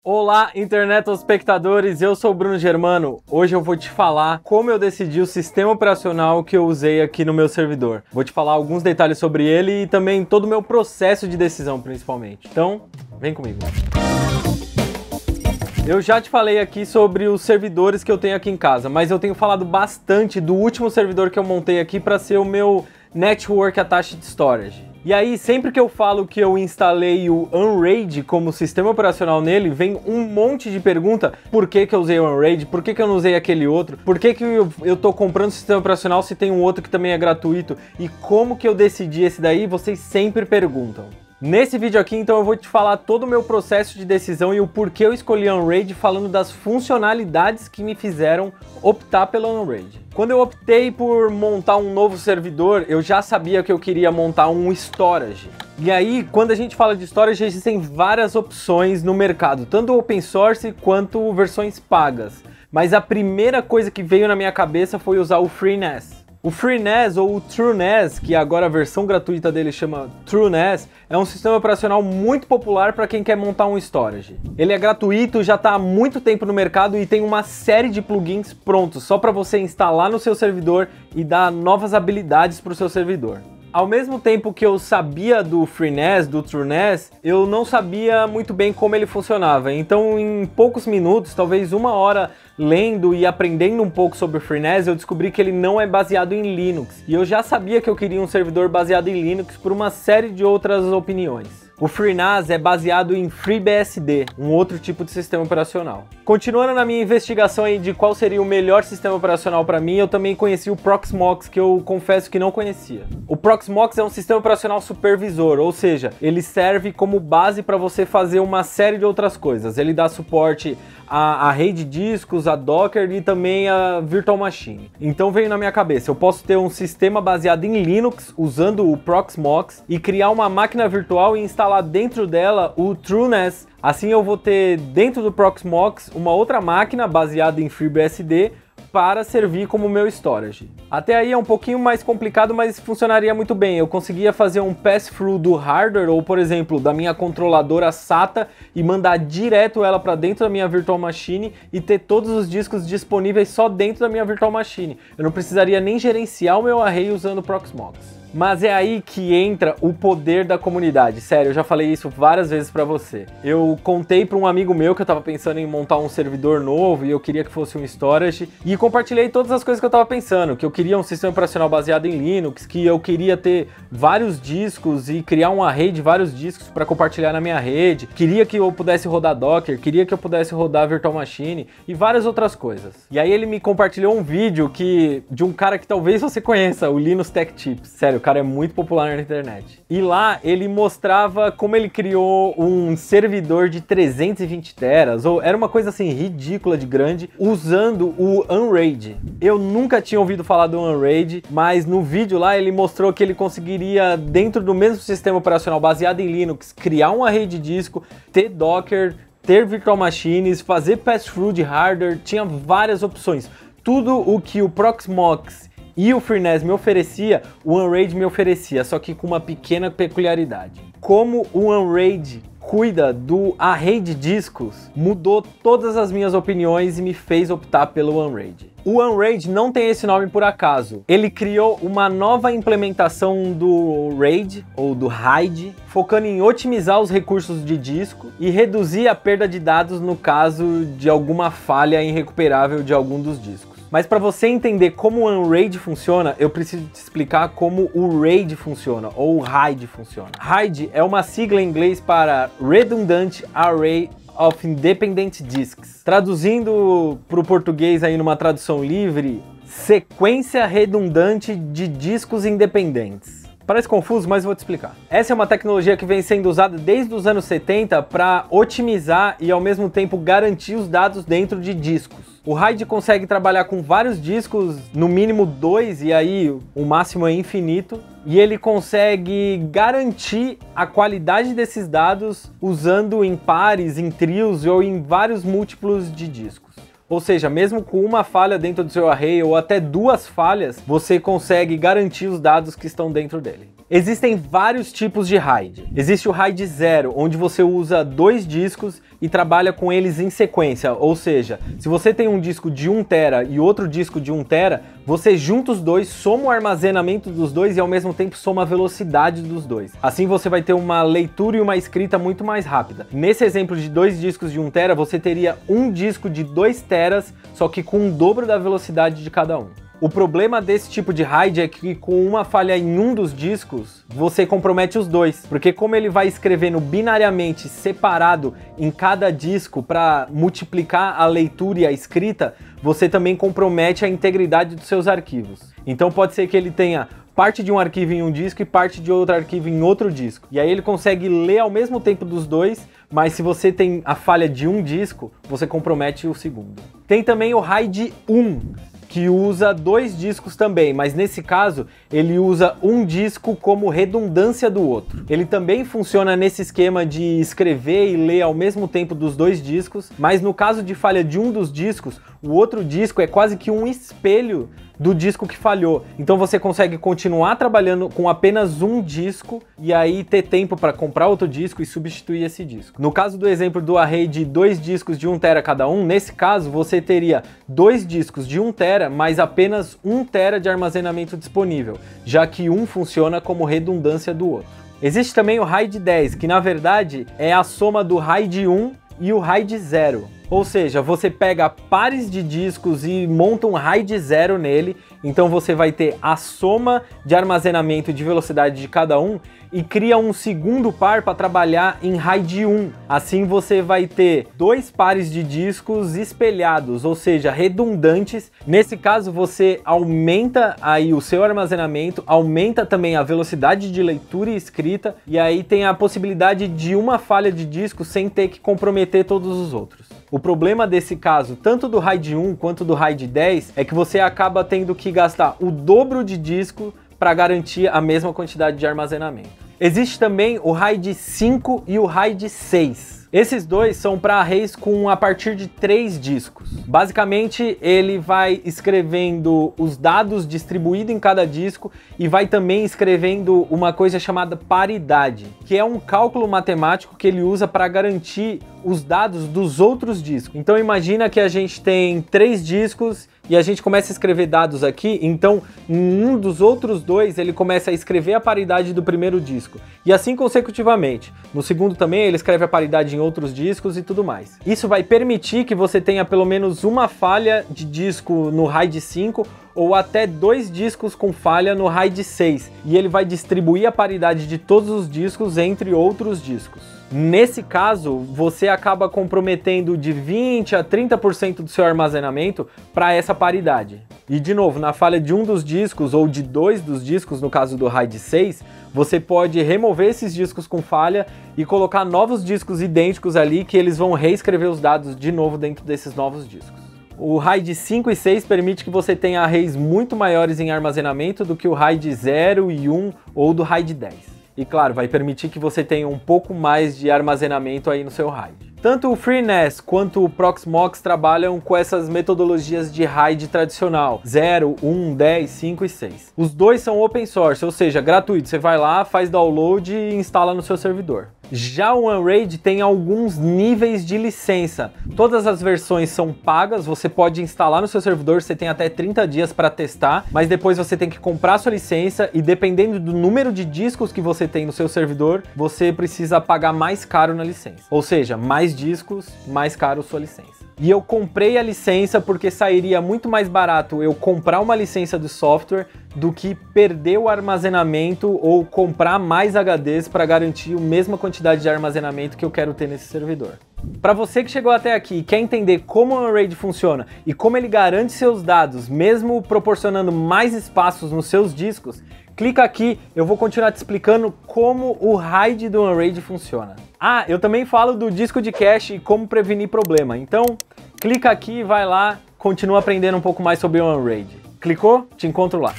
Olá, internet espectadores, eu sou o Bruno Germano. Hoje eu vou te falar como eu decidi o sistema operacional que eu usei aqui no meu servidor. Vou te falar alguns detalhes sobre ele e também todo o meu processo de decisão, principalmente. Então, vem comigo. Eu já te falei aqui sobre os servidores que eu tenho aqui em casa, mas eu tenho falado bastante do último servidor que eu montei aqui para ser o meu Network Attached Storage. E aí, sempre que eu falo que eu instalei o Unraid como sistema operacional nele, vem um monte de pergunta: por que eu usei o Unraid? Por que eu não usei aquele outro? Por que eu tô comprando sistema operacional se tem um outro que também é gratuito? E como que eu decidi esse daí? Vocês sempre perguntam. Nesse vídeo aqui, então, eu vou te falar todo o meu processo de decisão e o porquê eu escolhi o Unraid, falando das funcionalidades que me fizeram optar pelo Unraid. Quando eu optei por montar um novo servidor, eu já sabia que eu queria montar um storage. E aí, quando a gente fala de storage, existem várias opções no mercado, tanto open source quanto versões pagas. Mas a primeira coisa que veio na minha cabeça foi usar o FreeNAS. O FreeNAS ou o TrueNAS, que agora a versão gratuita dele chama TrueNAS, é um sistema operacional muito popular para quem quer montar um storage. Ele é gratuito, já está há muito tempo no mercado e tem uma série de plugins prontos só para você instalar no seu servidor e dar novas habilidades para o seu servidor. Ao mesmo tempo que eu sabia do FreeNAS, do TrueNAS, eu não sabia muito bem como ele funcionava. Então, em poucos minutos, talvez uma hora lendo e aprendendo um pouco sobre o FreeNAS, eu descobri que ele não é baseado em Linux. E eu já sabia que eu queria um servidor baseado em Linux por uma série de outras opiniões. O FreeNAS é baseado em FreeBSD, um outro tipo de sistema operacional. Continuando na minha investigação aí de qual seria o melhor sistema operacional para mim, eu também conheci o Proxmox, que eu confesso que não conhecia. O Proxmox é um sistema operacional supervisor, ou seja, ele serve como base para você fazer uma série de outras coisas. Ele dá suporte a rede de discos, a Docker e também a Virtual Machine. Então veio na minha cabeça, eu posso ter um sistema baseado em Linux usando o Proxmox e criar uma máquina virtual e instalar dentro dela o TrueNAS. Assim eu vou ter dentro do Proxmox uma outra máquina baseada em FreeBSD para servir como meu storage. Até aí é um pouquinho mais complicado, mas funcionaria muito bem. Eu conseguia fazer um pass-through do hardware, ou por exemplo, da minha controladora SATA, e mandar direto ela para dentro da minha Virtual Machine e ter todos os discos disponíveis só dentro da minha Virtual Machine. Eu não precisaria nem gerenciar o meu array usando o Proxmox. Mas é aí que entra o poder da comunidade. Sério, eu já falei isso várias vezes pra você. Eu contei pra um amigo meu que eu tava pensando em montar um servidor novo e eu queria que fosse um storage, e compartilhei todas as coisas que eu tava pensando, que eu queria um sistema operacional baseado em Linux, que eu queria ter vários discos e criar um array de vários discos para compartilhar na minha rede, queria que eu pudesse rodar Docker, queria que eu pudesse rodar Virtual Machine e várias outras coisas. E aí ele me compartilhou um vídeo de um cara que talvez você conheça, o Linus Tech Tips. Sério, o cara é muito popular na internet. E lá ele mostrava como ele criou um servidor de 320 teras, ou era uma coisa assim ridícula de grande, usando o Unraid. Eu nunca tinha ouvido falar do Unraid, mas no vídeo lá ele mostrou que ele conseguiria, dentro do mesmo sistema operacional baseado em Linux, criar um array de disco, ter Docker, ter Virtual Machines, fazer pass-through de hardware, tinha várias opções. Tudo o que o Proxmox e o FreeNAS me oferecia, o Unraid me oferecia, só que com uma pequena peculiaridade. Como o Unraid cuida do array de discos, mudou todas as minhas opiniões e me fez optar pelo Unraid. O Unraid não tem esse nome por acaso. Ele criou uma nova implementação do RAID, ou do RAID, focando em otimizar os recursos de disco e reduzir a perda de dados no caso de alguma falha irrecuperável de algum dos discos. Mas para você entender como o Unraid funciona, eu preciso te explicar como o RAID funciona, ou o RAID funciona. RAID é uma sigla em inglês para Redundant Array of Independent Disks. Traduzindo para o português aí numa tradução livre, sequência redundante de discos independentes. Parece confuso, mas vou te explicar. Essa é uma tecnologia que vem sendo usada desde os anos 70 para otimizar e ao mesmo tempo garantir os dados dentro de discos. O RAID consegue trabalhar com vários discos, no mínimo 2, e aí o máximo é infinito, e ele consegue garantir a qualidade desses dados usando em pares, em trios ou em vários múltiplos de discos. Ou seja, mesmo com uma falha dentro do seu array ou até duas falhas, você consegue garantir os dados que estão dentro dele. Existem vários tipos de RAID. Existe o RAID 0, onde você usa 2 discos e trabalha com eles em sequência, ou seja, se você tem um disco de 1 TB e outro disco de 1 TB, você junta os dois, soma o armazenamento dos dois e ao mesmo tempo soma a velocidade dos dois. Assim você vai ter uma leitura e uma escrita muito mais rápida. Nesse exemplo de 2 discos de 1 TB, você teria um disco de 2 TB, só que com o dobro da velocidade de cada um. O problema desse tipo de RAID é que com uma falha em um dos discos, você compromete os dois, porque como ele vai escrevendo binariamente separado em cada disco para multiplicar a leitura e a escrita, você também compromete a integridade dos seus arquivos. Então pode ser que ele tenha parte de um arquivo em um disco e parte de outro arquivo em outro disco. E aí ele consegue ler ao mesmo tempo dos dois, mas se você tem a falha de um disco, você compromete o segundo. Tem também o RAID 1, que usa 2 discos também, mas nesse caso ele usa um disco como redundância do outro. Ele também funciona nesse esquema de escrever e ler ao mesmo tempo dos 2 discos, mas no caso de falha de um dos discos, o outro disco é quase que um espelho do disco que falhou. Então você consegue continuar trabalhando com apenas um disco e aí ter tempo para comprar outro disco e substituir esse disco. No caso do exemplo do array de 2 discos de 1 TB cada um, nesse caso você teria 2 discos de 1 TB, mas apenas 1 TB de armazenamento disponível, já que um funciona como redundância do outro. Existe também o RAID 10, que na verdade é a soma do RAID 1 e o RAID 0. Ou seja, você pega pares de discos e monta um RAID 0 nele, então você vai ter a soma de armazenamento e de velocidade de cada um e cria um segundo par para trabalhar em RAID 1. Assim você vai ter 2 pares de discos espelhados, ou seja, redundantes. Nesse caso você aumenta aí o seu armazenamento, aumenta também a velocidade de leitura e escrita e aí tem a possibilidade de uma falha de disco sem ter que comprometer todos os outros. O problema desse caso, tanto do RAID 1 quanto do RAID 10, é que você acaba tendo que gastar o dobro de disco para garantir a mesma quantidade de armazenamento. Existe também o RAID 5 e o RAID 6. Esses dois são para arrays com a partir de 3 discos. Basicamente, ele vai escrevendo os dados distribuídos em cada disco e vai também escrevendo uma coisa chamada paridade, que é um cálculo matemático que ele usa para garantir os dados dos outros discos. Então imagina que a gente tem 3 discos e a gente começa a escrever dados aqui, então em um dos outros 2 ele começa a escrever a paridade do primeiro disco. E assim consecutivamente. No segundo também ele escreve a paridade em outros discos e tudo mais. Isso vai permitir que você tenha pelo menos uma falha de disco no RAID 5 ou até 2 discos com falha no RAID 6. E ele vai distribuir a paridade de todos os discos entre outros discos. Nesse caso, você acaba comprometendo de 20 a 30% do seu armazenamento para essa paridade. E de novo, na falha de um dos discos ou de 2 dos discos, no caso do RAID 6, você pode remover esses discos com falha e colocar novos discos idênticos ali que eles vão reescrever os dados de novo dentro desses novos discos. O RAID 5 e 6 permite que você tenha arrays muito maiores em armazenamento do que o RAID 0 e 1 ou do RAID 10. E claro, vai permitir que você tenha um pouco mais de armazenamento aí no seu RAID. Tanto o FreeNAS quanto o Proxmox trabalham com essas metodologias de RAID tradicional, 0, 1, 10, 5 e 6. Os dois são open source, ou seja, gratuito. Você vai lá, faz download e instala no seu servidor. Já o OneRAID tem alguns níveis de licença. Todas as versões são pagas, você pode instalar no seu servidor, você tem até 30 dias para testar, mas depois você tem que comprar sua licença e dependendo do número de discos que você tem no seu servidor, você precisa pagar mais caro na licença. Ou seja, mais discos, mais caro sua licença. E eu comprei a licença porque sairia muito mais barato eu comprar uma licença do software do que perder o armazenamento ou comprar mais HDs para garantir a mesma quantidade de armazenamento que eu quero ter nesse servidor. Para você que chegou até aqui e quer entender como o OneRAID funciona e como ele garante seus dados, mesmo proporcionando mais espaços nos seus discos, clica aqui, eu vou continuar te explicando como o RAID do OneRAID funciona. Ah, eu também falo do disco de cache e como prevenir problema, então clica aqui, vai lá, continua aprendendo um pouco mais sobre o OneRAID. Clicou? Te encontro lá.